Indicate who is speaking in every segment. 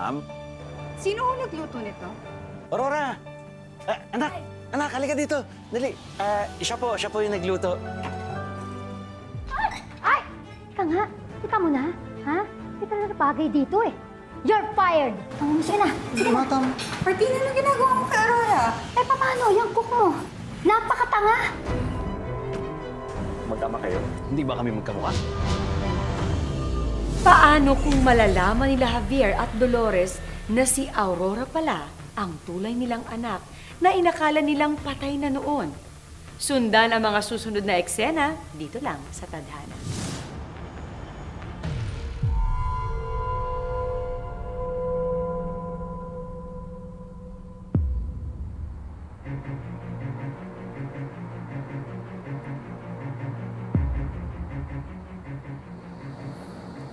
Speaker 1: ma'am.
Speaker 2: Sino ho nagluto nito?
Speaker 1: Aurora! Anak, halika dito. Dali. Siya po yung nagluto.
Speaker 3: Ay! Ika nga. Ika mo na. Ha? Hindi ka na bagay dito eh. You're fired! Sige na. Sige na.
Speaker 2: Martina, ano ginagawa mo kay Aurora?
Speaker 3: Eh, paano? Yung cook mo. Napakatanga.
Speaker 1: Magkama kayo. Hindi ba kami magkamukha?
Speaker 4: Paano kung malalaman nila Javier at Dolores na si Aurora pala ang tulay nilang anak na inakala nilang patay na noon? Sundan ang mga susunod na eksena dito lang sa Tadhana.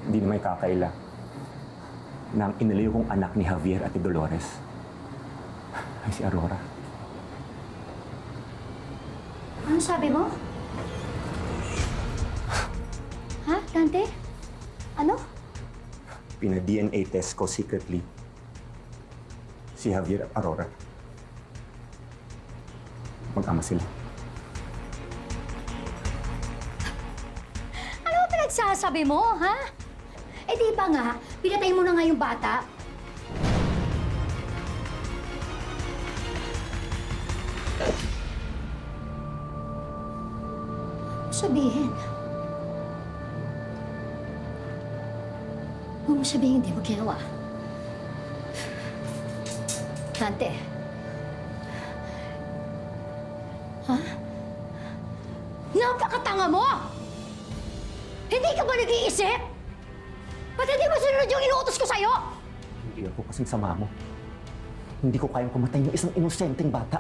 Speaker 5: Hindi na may kakaila na ang inalayo kong anak ni Javier at ni Dolores ay si Aurora.
Speaker 3: Ano sabi mo? Ha, Dante? Ano?
Speaker 5: Pina-DNA test ko secretly si Javier at Aurora. Mag-ama sila.
Speaker 3: Ano ba pinagsasabi mo, ha? Eh di ba nga, pinatay mo na nga yung bata? Sabihin. Huwag mo sabihin hindi mo ginawa. Dante. Ha? Napakatanga mo! Hindi ka ba nag-iisip? Ba't hindi mo sinunod yung inuutos ko sa'yo?
Speaker 5: Hindi ako kasing sama mo. Hindi ko kayang kumatay ng isang inosenteng bata.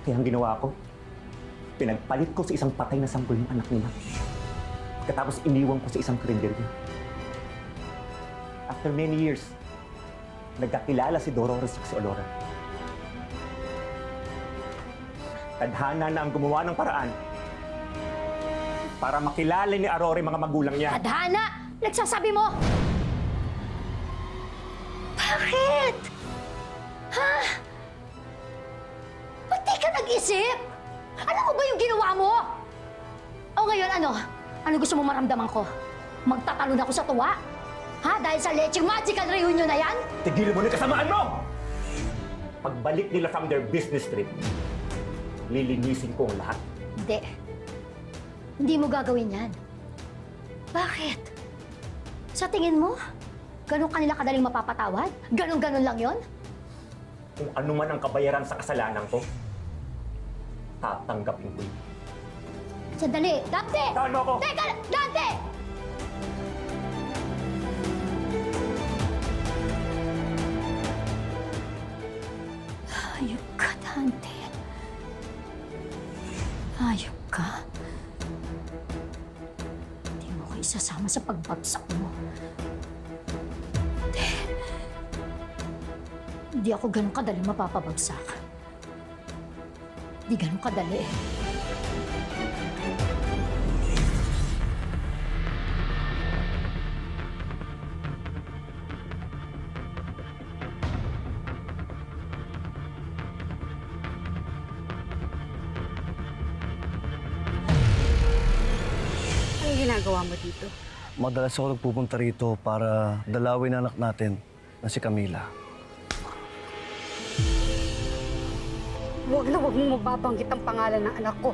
Speaker 5: Kaya ang ginawa ko, pinagpalit ko sa isang patay na sanggol ng anak nila. Pagkatapos iniwan ko sa isang karinderya. After many years, nagkakilala si Dolores at si Aurora. Tadhana na ang gumawa ng paraan para makilala ni Aurora yung mga magulang niya.
Speaker 3: Tadhana! Nagsasabi mo! Bakit? Ha? Ba't di ka nag-isip? Alam mo ba yung ginawa mo? O ngayon ano? Ano gusto mo maramdaman ko? Magtatalon ako sa tuwa? Ha? Dahil sa Lecheng Magical Reunion na yan?
Speaker 5: Tigilan mo na yung kasamaan mo! Pagbalik nila from their business trip, lilinisin ko ang lahat.
Speaker 3: Hindi. Hindi mo gagawin yan. Bakit? Sa tingin mo, ganun kanila kadaling mapapatawad? Ganun-ganun lang yon?
Speaker 5: Kung ano man ang kabayaran sa kasalanan ko, tatanggapin ko yun.
Speaker 3: Sandali! Dante!
Speaker 5: Tawan mo ako!
Speaker 3: Teka! Dante! Hayop ka, Dante. Hayop ka. Hindi mo ko isasama sa pagbagsak mo. Hindi ako ganun kadali mapapabagsak. Hindi ganun kadali.
Speaker 2: Anong ginagawa mo dito?
Speaker 6: Madalas ako nagpupunta rito para dalawin ang anak natin na si Camila.
Speaker 2: Huwag na huwag mong mababanggit ang pangalan ng anak ko.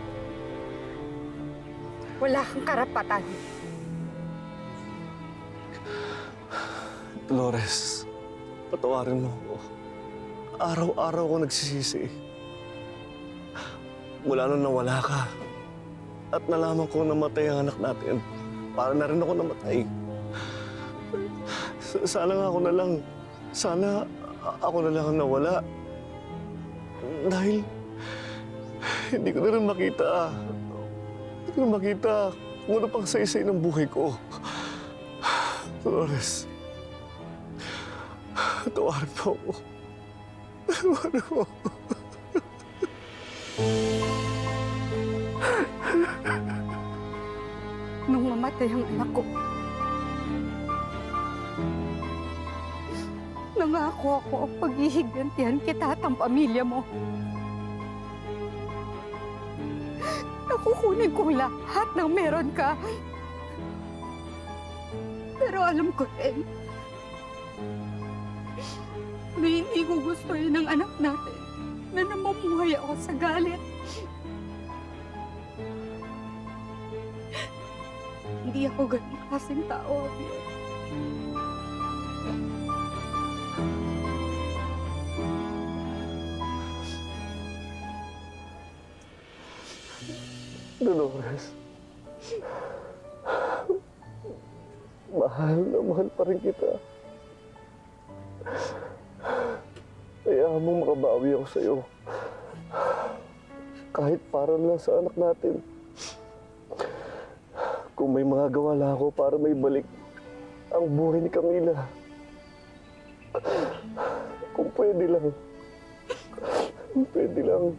Speaker 2: Wala kang karapatan.
Speaker 6: Dolores, patawarin mo ako. Araw-araw ako nagsisisi. Mula nung nawala ka at nalaman ko namatay ang anak natin, para na rin ako namatay. Sana nga ako na lang. Sana ako na lang ang nawala. Dahil hindi ko na rin makita. Hindi ko na makita kung ano pang saysay ng buhay ko. Dolores, tawarin mo ako. Tawarin mo ako.
Speaker 2: Nung mamatay ang anak ko, Nangako ako, paghihigantihan kita at ang pamilya mo. Nakukunin ko lahat ng meron ka. Pero alam ko rin na hindi ko gusto yun ng anak natin na namumuhay ako sa galit. Hindi ako ganun kasing tao, Javier.
Speaker 6: Dolores. Mahal na mahal pa rin kita. Kaya mo makabawi ako sa'yo. Kahit para lang sa anak natin. Kung may mga gawa lang ako para may balik ang buhay ni Camila. Kung pwede lang. Kung pwede lang.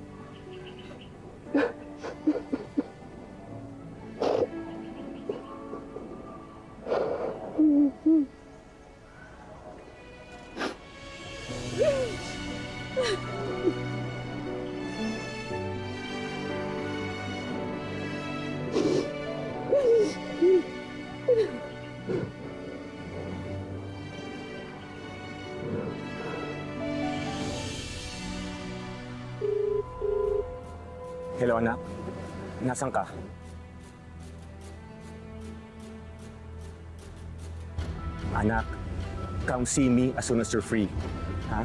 Speaker 5: Hello, anak. Nasaan ka? Anak, come see me as soon as you're free. Ha?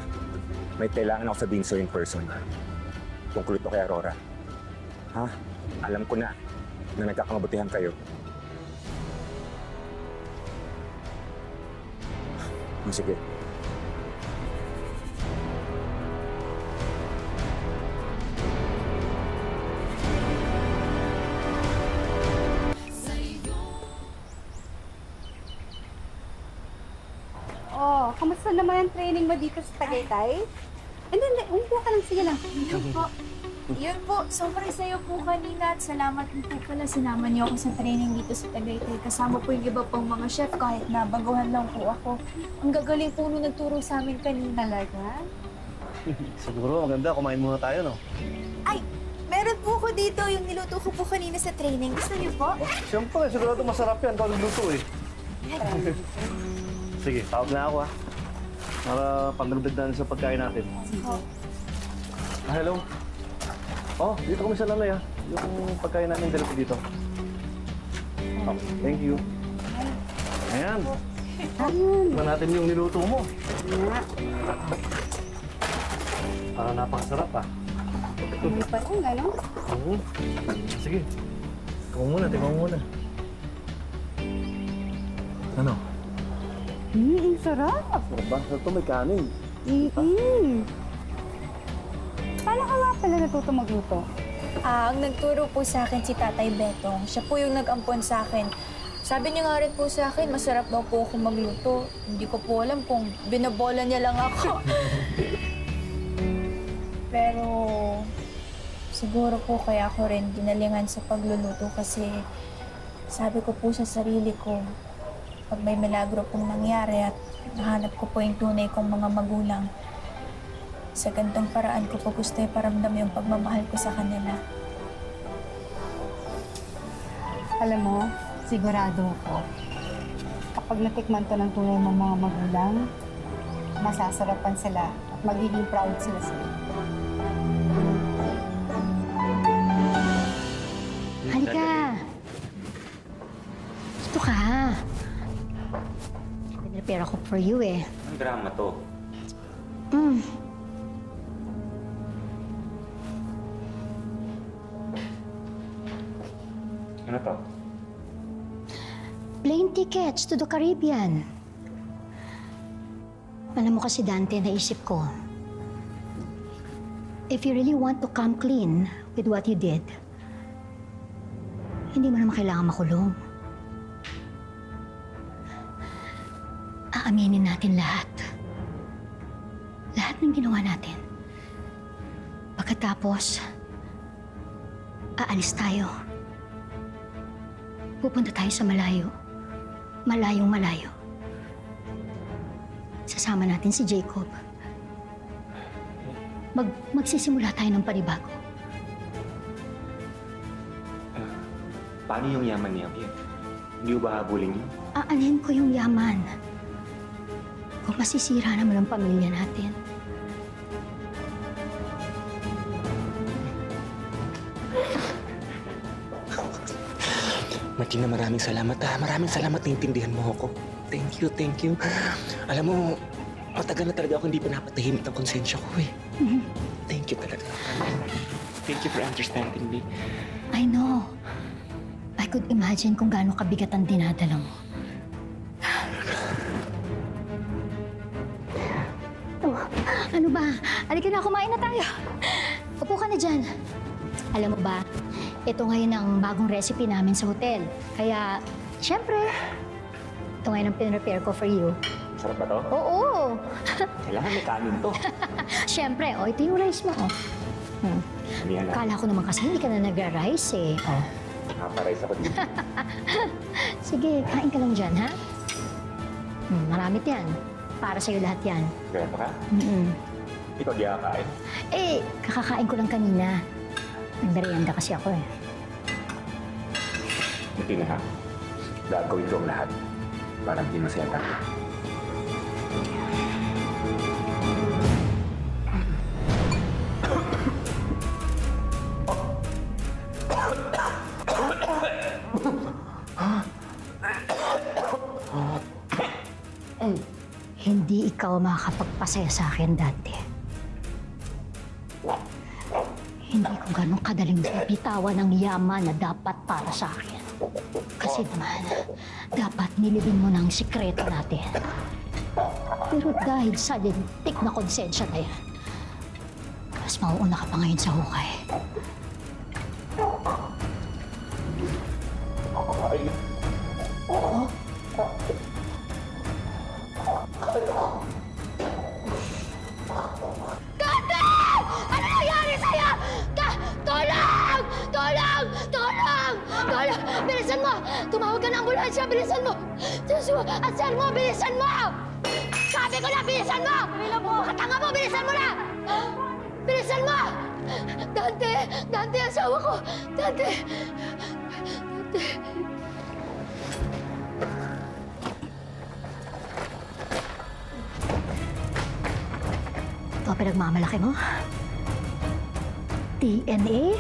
Speaker 5: May kailangan ako sabihin sa'yo in person. Tungkol ito kay Aurora. Ha? Alam ko na nagkakamabutihan kayo. Sige.
Speaker 2: Oh, kamusta naman ang training mo dito sa Tagaytay? Hindi, umupo ka lang. Sige lang.
Speaker 7: Yun po, sobrang sayo po kanina at salamat din po pala sinama niyo ako sa training dito sa Tagaytay. Kasama po yung iba pang mga chef kahit na baguhan lang po ako. Ang gagaling po nung nagturo sa amin kanina.
Speaker 2: Talaga?
Speaker 6: Siguro maganda, kumain muna tayo, no?
Speaker 7: Ay, meron po ko dito yung niluto ko po kanina sa training. Gusto niyo po?
Speaker 6: Siyempre, sigurado masarap yan. Ikaw nagluto eh. Sige, tawag na ako para pandagdag na sa pagkain natin. Hello? Oh, dito kami sa lalay yung pagkain namin dala ko dito. Oh, thank you. Ayan. Tignan natin yung niluto mo. Parang napakasarap
Speaker 2: Hindi pa rin, gano'n?
Speaker 6: Oo. Sige. Ikaw muna, tingnan mo muna. Ano?
Speaker 2: Ang sarap.
Speaker 6: Sarap ba? Ito may kanin.
Speaker 2: Paano ka nga pala natuto magluto?
Speaker 7: Ang nagturo po sa akin si Tatay Betong. Siya po yung nag-ampon sa akin. Sabi niya nga rin po sa akin, masarap daw po ako magluto. Hindi ko po alam kung binabola niya lang ako. Pero siguro po kaya ako rin ginalingan sa pagluluto kasi sabi ko po sa sarili ko, pag may milagro pong nangyari at nahanap ko po yung tunay kong mga magulang, sa gantong paraan ko po gusto iparamdam yung pagmamahal ko sa kanila.
Speaker 2: Alam mo, sigurado ako, kapag natikman to ng tunay mong mga magulang, masasarapan sila at magiging proud sila sa'yo.
Speaker 3: Halika! Dito ka. Pinrepare ako for you eh.
Speaker 5: Ang drama to. Ano to?
Speaker 3: Plane tickets to the Caribbean. Alam mo kasi, Dante, naisip ko, if you really want to come clean with what you did, hindi mo naman kailangan makulong. Aaminin natin lahat. Lahat ng ginawa natin. Pagkatapos, aalis tayo. Pupunta tayo sa malayo. Malayong malayo. sasama natin si Jacob. Magsisimula tayo ng panibago.
Speaker 5: Paano yung yaman niya, Javier? Hindi mo ba habulin yun?
Speaker 3: Aanhin ko yung yaman. Kung masisira naman ang pamilya natin.
Speaker 8: Martina, maraming salamat Maraming salamat na intindihan mo ako. Thank you, thank you. Alam mo, matagal na talaga ako hindi pinapatahimik ang konsensya ko eh. Thank you talaga. Thank you for understanding me.
Speaker 3: I know. I could imagine kung gaano kabigat ang dinadala mo. Oh, ano ba? Halika na, kumain na tayo. Upo ka na dyan. Alam mo ba, ito ngayon ang bagong recipe namin sa hotel. Kaya, syempre, ito ngayon ang pinrepare ko for you.
Speaker 5: Sarap ba to?
Speaker 3: Oo!
Speaker 5: Kailangan may kanin to.
Speaker 3: Syempre, ito yung rice mo.
Speaker 5: Amihan na.
Speaker 3: Kala ko naman kasi hindi ka na nagra-rice eh.
Speaker 5: Nakaparais ako dito.
Speaker 3: Sige, kain ka lang dyan, ha? Maramit yan. Para sa'yo lahat yan.
Speaker 5: Kaya ka? Ikaw di kakain.
Speaker 3: Eh, kakakain ko lang kanina. Nagmerienda kasi ako eh.
Speaker 5: Buti na ha. Gagawin ko ang lahat para hindi masaya tayo.
Speaker 3: Hindi ikaw makakapagpasaya sa akin dati. Hindi ko ganun kadaling bitawan ng yaman na dapat para sa akin. Kasi naman, dapat nilibing mo ng sikreto natin. Pero dahil sa lintik na konsensya na yan, mas mauuna ka pa ngayon sa hukay. Ano nangyari sa'yo? Tulong! Tulong! Tulong! Tulong! Bilisan mo! Tumawag ka ng ambulansya! Bilisan mo! Joshua! Asal mo! Bilisan mo! Sabi ko na! Bilisan mo! Katanga mo! Bilisan mo na! Bilisan mo! Dante! Dante! Asawa ko! Dante! Dante! Ito ang pinagmamalaki mo? DNA?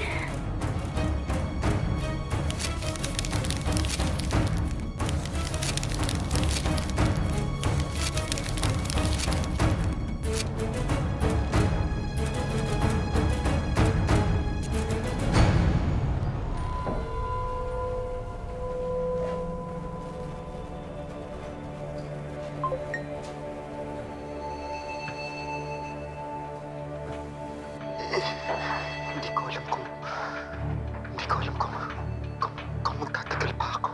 Speaker 8: Hindi ko alam kung magtatagal pa ako.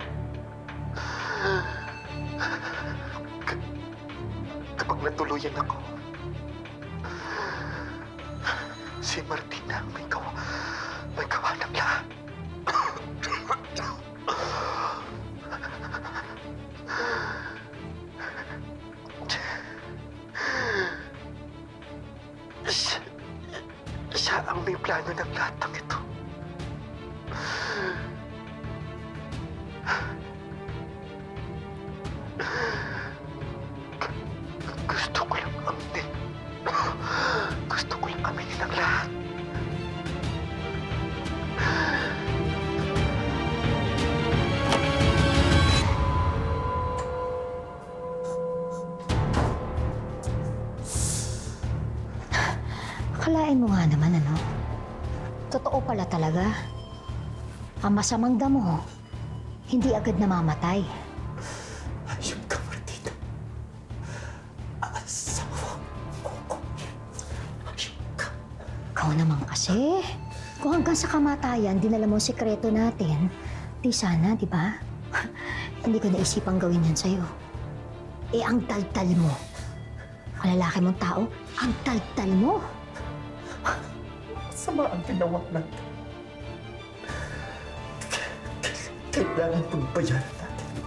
Speaker 8: Kapag natuluyan ako, si Martina ang may gawa ng lahat. Siya ang may plano ng lahat ng ito. Gusto ko lang aminin. Gusto ko lang aminin ang lahat.
Speaker 3: Akalain mo nga naman, ano? Totoo pala talaga. Ang masamang damo, hindi agad namamatay.
Speaker 8: Ayun ka, Martina. Asawa ko. Ayun ka.
Speaker 3: Ikaw naman kasi. Kung hanggang sa kamatayan, dinala mo ang sikreto natin, di sana, di ba? Hindi ko naisipang gawin yan sa'yo. Eh, ang taltal mo. Ang lalaki mong tao, ang taltal mo.
Speaker 8: Sama ang ginawa natin. Kailangan pagbayaran natin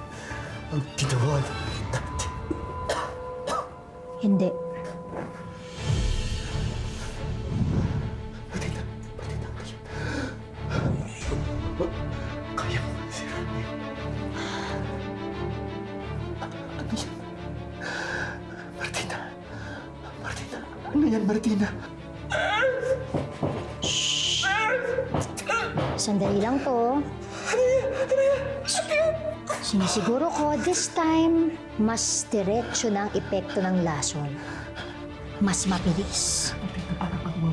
Speaker 8: ang ginawa natin.
Speaker 3: Hindi.
Speaker 6: Martina. Kaya mo si Rani. Ano yan? Martina. Ano yan, Martina?
Speaker 3: Sandali lang to. Sinisiguro ko, this time, mas diretso na ang epekto ng lason. Mas mabilis.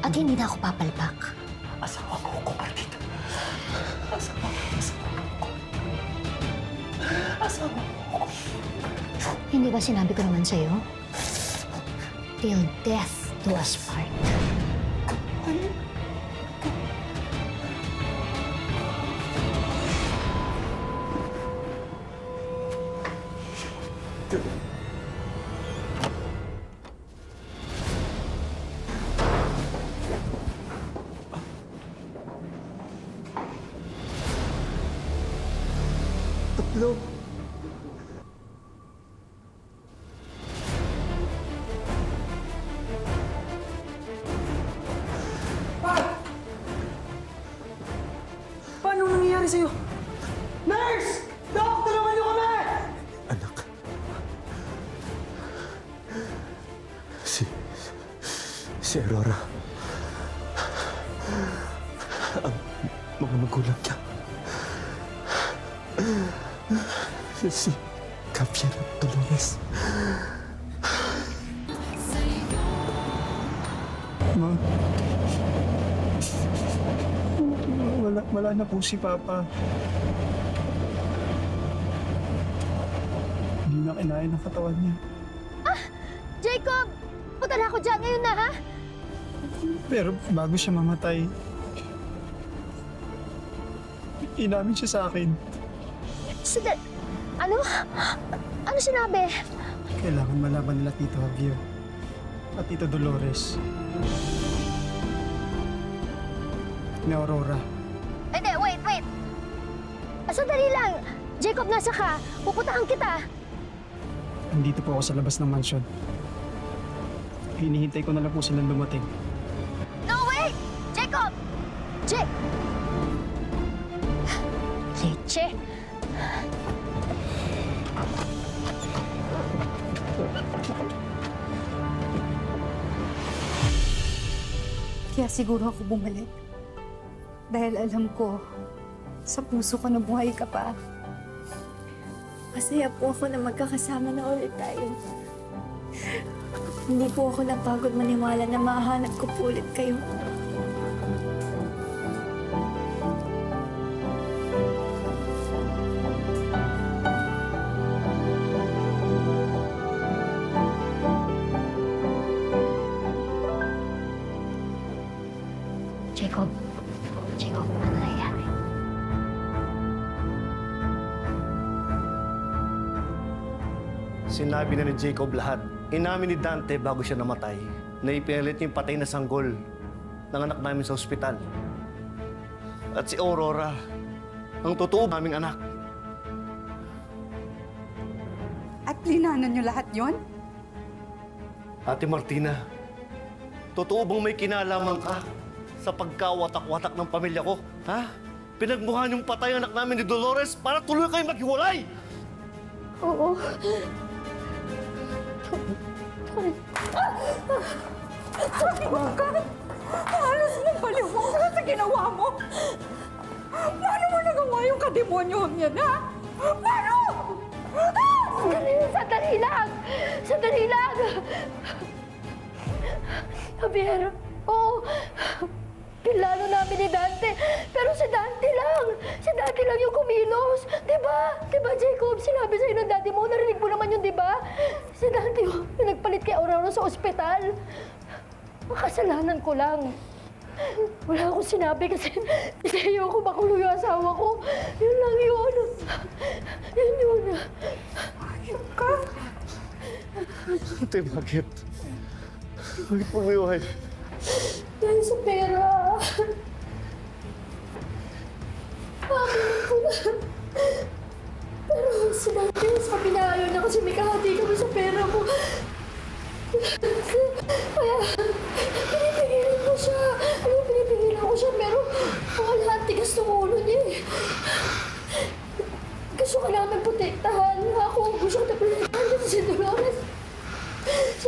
Speaker 3: At hindi na ako papalpak.
Speaker 6: Asawa mo ko, Martina. Asawa mo ko.
Speaker 3: Hindi ba sinabi ko naman sa'yo? Till death do us part.
Speaker 6: Tatlo.
Speaker 1: Paano nangyayari sa'yo? Nurse! Doc, tulungan niyo kami!
Speaker 6: Anak. Si Aurora. Ang mga magulang niya. Si Javier at Dolores.
Speaker 9: Ma. Wala na po si Papa. Hindi na kinain ang katawan niya.
Speaker 3: Jacob! Punta na ako dyan ngayon na, ha?
Speaker 9: Pero bago siya mamatay, inamin siya sa akin.
Speaker 3: Ano? Ano sinabi?
Speaker 9: Kailangan malaman nila Tito Javier at Tito Dolores ni Aurora.
Speaker 3: Hindi, wait. Sandali lang. Jacob, nasa ka? Pupuntahan kita.
Speaker 9: Andito po ako sa labas ng mansyon. Hinihintay ko na lang po silang dumating.
Speaker 3: No, wait! Jacob! Leche.
Speaker 2: Kaya siguro ako bumalik. Dahil alam ko, sa puso ko na buhay ka pa.
Speaker 7: Masaya po ako na magkakasama na ulit tayo. Hindi po ako napagod maniwala na mahanap ko po ulit kayo.
Speaker 3: Jacob, ano nangyayari?
Speaker 6: Sinabi na ni Jacob lahat. Inamin ni Dante bago siya namatay na ipinalit niya yung patay na sanggol ng anak namin sa ospital. At si Aurora, ang totoo naming anak.
Speaker 2: At linanan niyo lahat yon?
Speaker 6: Ate Martina, totoo bang may kinalaman ka sa pagkawatak-watak ng pamilya ko? Ha? Pinagmuhan yung patay anak namin ni Dolores para tuloy kayo maghiwalay!
Speaker 3: Oo.
Speaker 2: Halos mong baliw mo sa ginawa mo! Paano mo nagawa yung kademonyohong yan, ha? Paano?
Speaker 3: Sandali lang! Javier, oo. Plano namin ni Dante. Pero si Dante lang yung kumilos. Diba, Jacob? Sinabi sa'yo ng daddy mo, narinig mo naman yun, diba? Si Dante yung nagpalit kay Aurora sa ospital. Makasalanan ko lang. Wala akong sinabi kasi ayoko makulo yung asawa ko. Yun lang yun. Yun.
Speaker 2: Ayun ka?
Speaker 6: Ate, bakit? Bakit pumiway?
Speaker 3: Dahil sa pera. Bakit ko na? Pero sinabi, sabi na ayaw na kasi may kahati kami sa pera mo.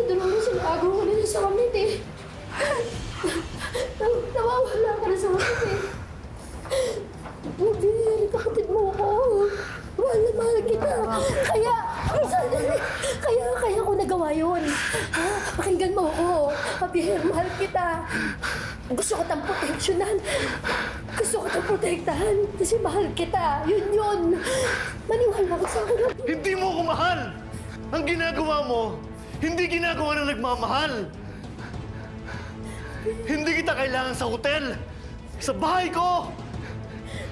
Speaker 3: Dolores, sinagaw ko na niya sa kamit eh. Nawawala ka na sa kamit eh. Javier, kapatid mo ako. Mahal na mahal kita. Kaya ko nagawa yun. Ha? Pakinggan mo ako. Javier, mahal kita. Gusto ko tang proteksyonan. Gusto ko tang protektahan. Kasi mahal kita. Yun. Maniwala ka sa akin.
Speaker 6: Hindi mo ko mahal! Ang ginagawa mo, hindi ginagawa ng nagmamahal. Hindi kita kailangan sa hotel, sa bahay ko.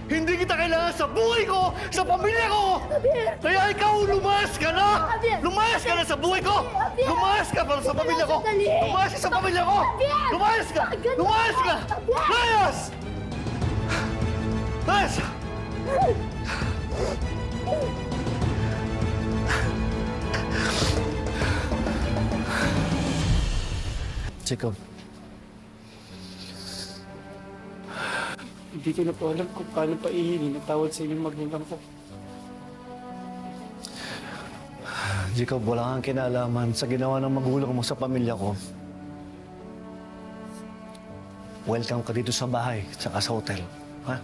Speaker 6: Hindi kita kailangan sa buhay ko, sa pamilya ko!
Speaker 3: Javier!
Speaker 6: Kaya ikaw, lumayas ka na!
Speaker 3: Javier!
Speaker 6: Lumayas ka na sa buhay ko!
Speaker 3: Javier!
Speaker 6: Lumayas ka para sa pamilya ko!
Speaker 3: Sandali!
Speaker 6: Lumayas ka sa pamilya ko!
Speaker 3: Javier!
Speaker 6: Lumayas ka!
Speaker 3: Bakit ganun?
Speaker 6: Lumayas ka!
Speaker 3: Javier!
Speaker 6: Layas! Layas! Jacob.
Speaker 9: Hindi ko na po alam kung paano pa ihingi ng tawad sa inyong magulang ko.
Speaker 6: Jacob, wala kang kinalaman sa ginawa ng magulang mo sa pamilya ko. Welcome ka dito sa bahay, tsaka sa hotel. Ha?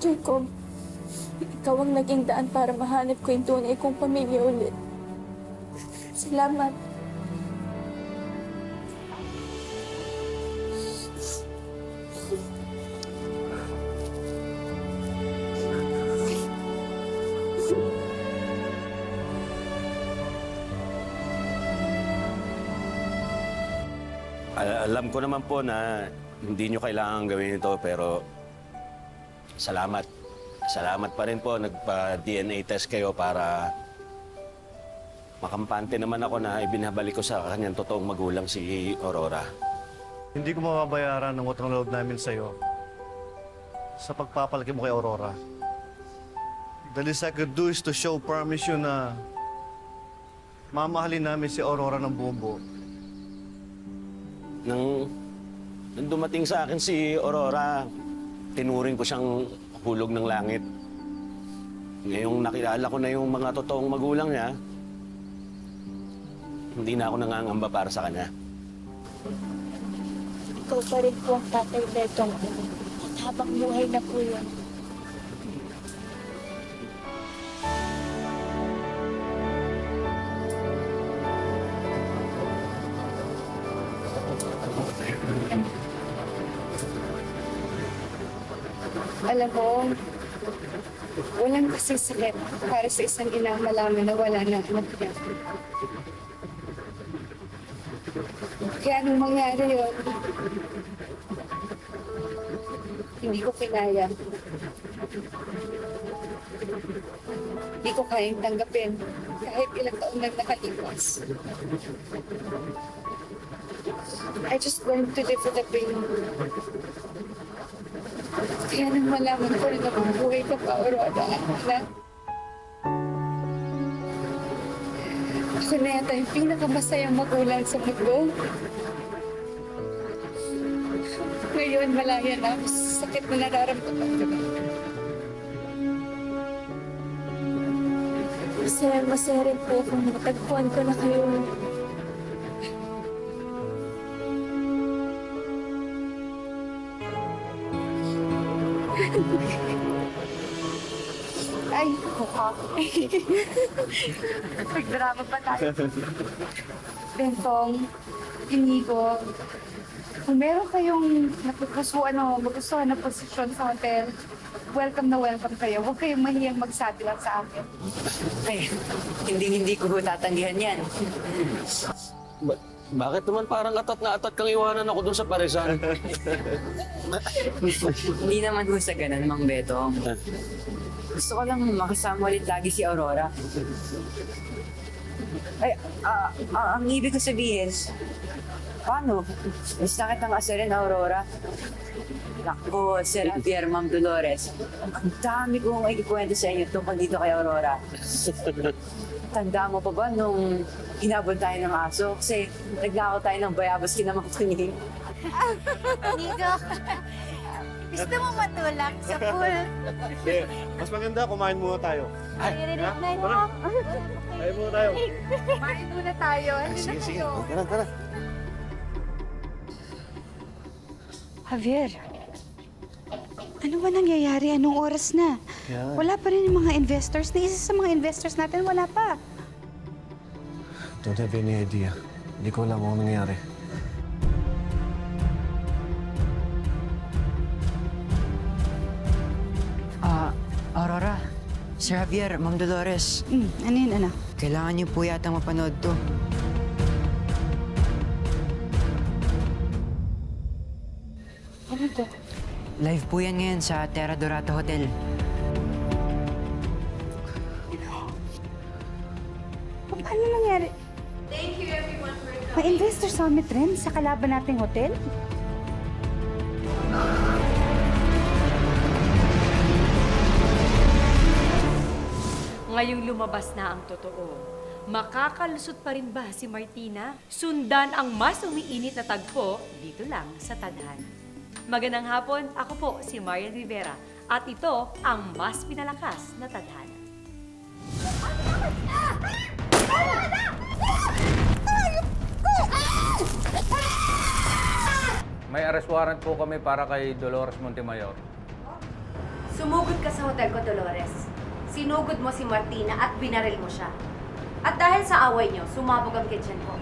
Speaker 7: Jacob, ikaw ang naging daan para mahanap ko yung tunay kong pamilya ulit. Salamat.
Speaker 1: Alam ko naman po na hindi nyo kailangan gawin ito, pero salamat. Salamat pa rin po. Nagpa-DNA test kayo para makampante naman ako na ibinabalik ko sa kanyang totoong magulang si Aurora.
Speaker 6: Hindi ko mababayaran ng utang loob namin sa'yo sa pagpapalaki mo kay Aurora. The least I could do is to promise you na mamahalin namin si Aurora ng buong buo.
Speaker 1: Nang dumating sa akin si Aurora, tinuring ko siyang hulog ng langit. Ngayong nakilala ko na yung mga totoong magulang niya, hindi na ako nangangamba para sa kanya.
Speaker 7: Ikaw pa rin po ang tatay Betong. At habang buhay na po yun.
Speaker 2: Alam mo, walang kasing sakit para sa isang inang malaman na wala na anak niya. Kaya nung mangyari yun, hindi ko kinaya. Hindi ko kayang tanggapin kahit ilang taon nang nakalipas. I just learned to live with the pain. Kaya nang malaman ko rin na mabuhay ka pa, Aurora, anak. Ako na yata yung pinakamasayang magulang sa mundo. Ngayon, malaya na ako sa sakit na nararamdaman ko.
Speaker 7: Masaya rin po kung natagpuan ko na kayo.
Speaker 2: Ay, mukha. Nagdrama pa tayo. Bentong, Inigo, kung meron kayong magustuhan na posisyon sa hotel, welcome na welcome kayo. Huwag kayong mahiyang magsabi lang sa akin.
Speaker 10: Ay, hindi ko tatanggihan yan.
Speaker 1: Bakit naman parang atat na atat kang iwanan ako dun sa paresan?
Speaker 10: Hindi naman ho sa ganun, Mang Beto. Gusto ko lang makasama ulit lagi si Aurora. Ay, ang ibig ko sabihin, paano? Gusto na kitang asarin, Aurora. Naku, Sir Javier, Ma'am Dolores. Ang dami kong ikikwento sa inyo tungkol dito kay Aurora. Tanda mo pa ba nung hinabol tayo ng aso? Kasi naglako tayo ng bayabas kina Mang Tuning.
Speaker 3: Inigo,
Speaker 7: Gusto mo matulak sa pool?
Speaker 6: Hindi, mas maganda kumain muna tayo.
Speaker 7: Naririnig na yun.
Speaker 6: Kain muna tayo.
Speaker 2: Kumain muna tayo. Ano
Speaker 1: Sige,
Speaker 2: na
Speaker 1: sige.
Speaker 2: kayo?
Speaker 1: Tara, tara.
Speaker 11: Javier, ano ba nangyayari? Anong oras na? Wala pa rin yung mga investors. Na isa sa mga investors natin, wala pa.
Speaker 6: Don't have any idea. Hindi ko alam kung nangyayari.
Speaker 10: Aurora, Sir Javier, Ma'am Dolores,
Speaker 11: Ano yun, anak?
Speaker 10: kailangan niyo po yata mapanood to.
Speaker 11: Ano to?
Speaker 10: Live po yan ngayon sa Terra Dorata Hotel.
Speaker 11: Paano nangyari? Thank you everyone for coming. May investor summit rin sa kalaban nating hotel?
Speaker 4: Ngayong lumabas na ang totoo, makakalusot pa rin ba si Martina? Sundan ang mas umiinit na tagpo dito lang sa Tadhana. Magandang hapon, ako po si Marian Rivera at ito ang mas pinalakas na Tadhana.
Speaker 12: May arrest warrant po kami para kay Dolores Montemayor.
Speaker 13: Sumugod ka sa hotel ko, Dolores. Sinugod mo si Martina at binaril mo siya. At dahil sa away niyo, sumabog ang kitchen ko.